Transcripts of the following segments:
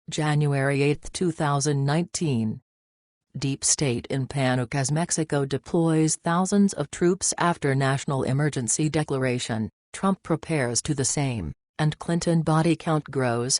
January 8, 2019. Deep state in panic as Mexico deploys thousands of troops after national emergency declaration. Trump prepares to the same, and Clinton body count grows.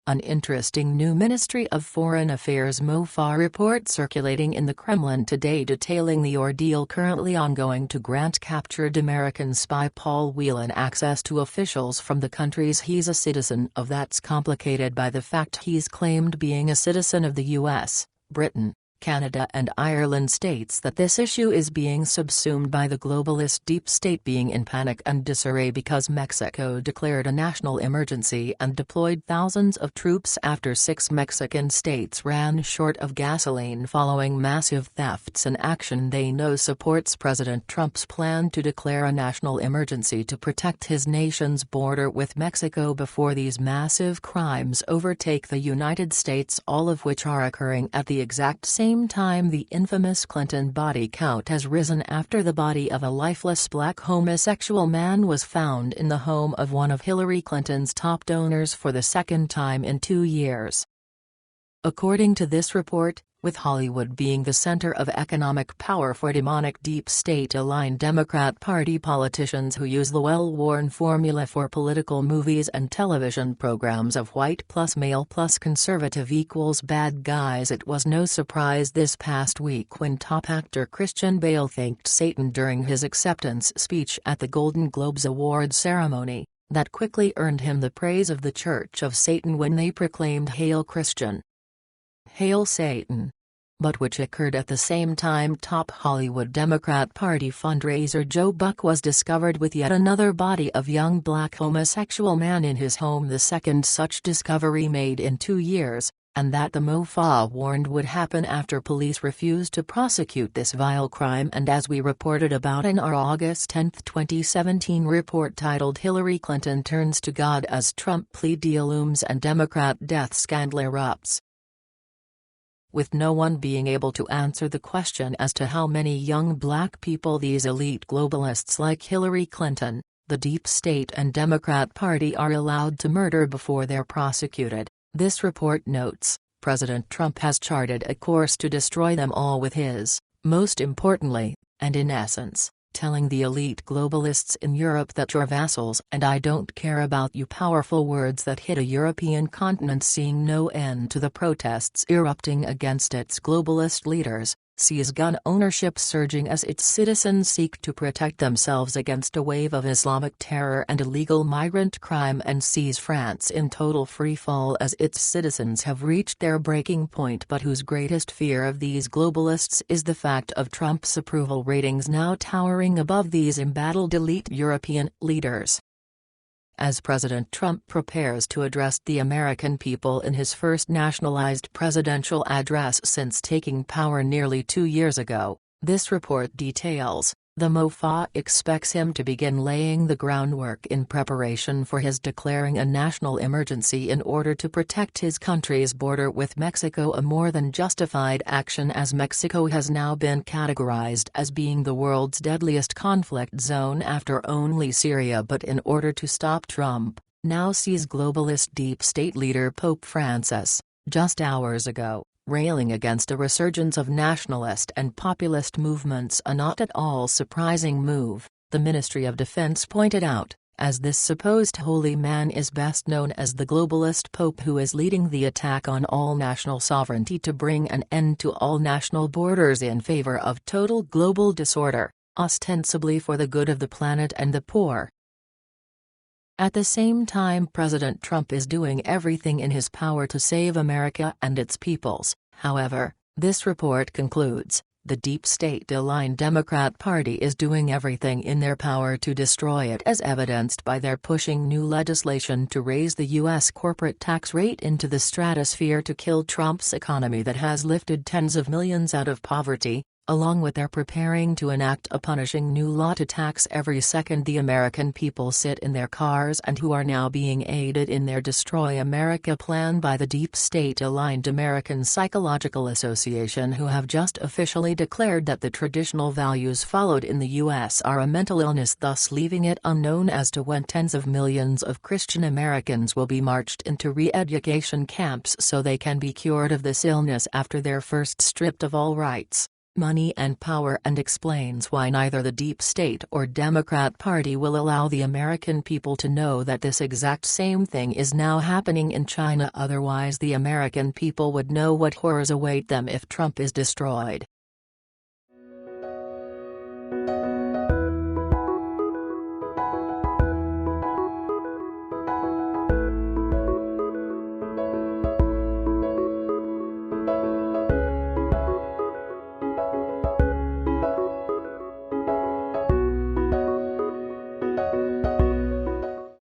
An interesting new Ministry of Foreign Affairs MOFA report circulating in the Kremlin today detailing the ordeal currently ongoing to grant captured American spy Paul Whelan access to officials from the countries he's a citizen of. That's complicated by the fact he's claimed being a citizen of the US, Britain, Canada and Ireland. States that this issue is being subsumed by the globalist deep state being in panic and disarray because Mexico declared a national emergency and deployed thousands of troops after 6 Mexican states ran short of gasoline following massive thefts, an action they know supports President Trump's plan to declare a national emergency to protect his nation's border with Mexico before these massive crimes overtake the United States, all of which are occurring at the exact same time the infamous Clinton body count has risen after the body of a lifeless black homosexual man was found in the home of one of Hillary Clinton's top donors for the second time in 2 years. According to this report, with Hollywood being the center of economic power for demonic deep state-aligned Democrat Party politicians who use the well-worn formula for political movies and television programs of white plus male plus conservative equals bad guys, it was no surprise this past week when top actor Christian Bale thanked Satan during his acceptance speech at the Golden Globes Awards ceremony, that quickly earned him the praise of the Church of Satan when they proclaimed "Hail Christian! Hail Satan!" but which occurred at the same time top Hollywood Democrat Party fundraiser Joe Buck was discovered with yet another body of young black homosexual man in his home, the second such discovery made in 2 years, and that the MOFA warned would happen after police refused to prosecute this vile crime. And as we reported about in our August 10, 2017 report titled "Hillary Clinton Turns to God as Trump Plea Deal Looms and Democrat Death Scandal Erupts," with no one being able to answer the question as to how many young black people these elite globalists like Hillary Clinton, the deep state and Democrat Party are allowed to murder before they're prosecuted. This report notes, President Trump has charted a course to destroy them all with his, most importantly, and in essence, telling the elite globalists in Europe that you're vassals and I don't care about you, powerful words that hit a European continent seeing no end to the protests erupting against its globalist leaders, sees gun ownership surging as its citizens seek to protect themselves against a wave of Islamic terror and illegal migrant crime, and sees France in total freefall as its citizens have reached their breaking point, but whose greatest fear of these globalists is the fact of Trump's approval ratings now towering above these embattled elite European leaders. As President Trump prepares to address the American people in his first nationalized presidential address since taking power nearly 2 years ago, this report details, the MOFA expects him to begin laying the groundwork in preparation for his declaring a national emergency in order to protect his country's border with Mexico, a more than justified action as Mexico has now been categorized as being the world's deadliest conflict zone after only Syria. But in order to stop Trump, now sees globalist deep state leader Pope Francis, just hours ago, railing against a resurgence of nationalist and populist movements, a not at all surprising move, the Ministry of Defense pointed out, as this supposed holy man is best known as the globalist Pope who is leading the attack on all national sovereignty to bring an end to all national borders in favor of total global disorder, ostensibly for the good of the planet and the poor. At the same time, President Trump is doing everything in his power to save America and its peoples. However, this report concludes, the deep state-aligned Democrat Party is doing everything in their power to destroy it, as evidenced by their pushing new legislation to raise the U.S. corporate tax rate into the stratosphere to kill Trump's economy that has lifted tens of millions out of poverty, along with their preparing to enact a punishing new law to tax every second the American people sit in their cars and who are now being aided in their Destroy America plan by the deep state-aligned American Psychological Association, who have just officially declared that the traditional values followed in the U.S. are a mental illness, thus leaving it unknown as to when tens of millions of Christian Americans will be marched into re-education camps so they can be cured of this illness after they're first stripped of all rights, money and power, and explains why neither the deep state or Democrat Party will allow the American people to know that this exact same thing is now happening in China. Otherwise the American people would know what horrors await them if Trump is destroyed.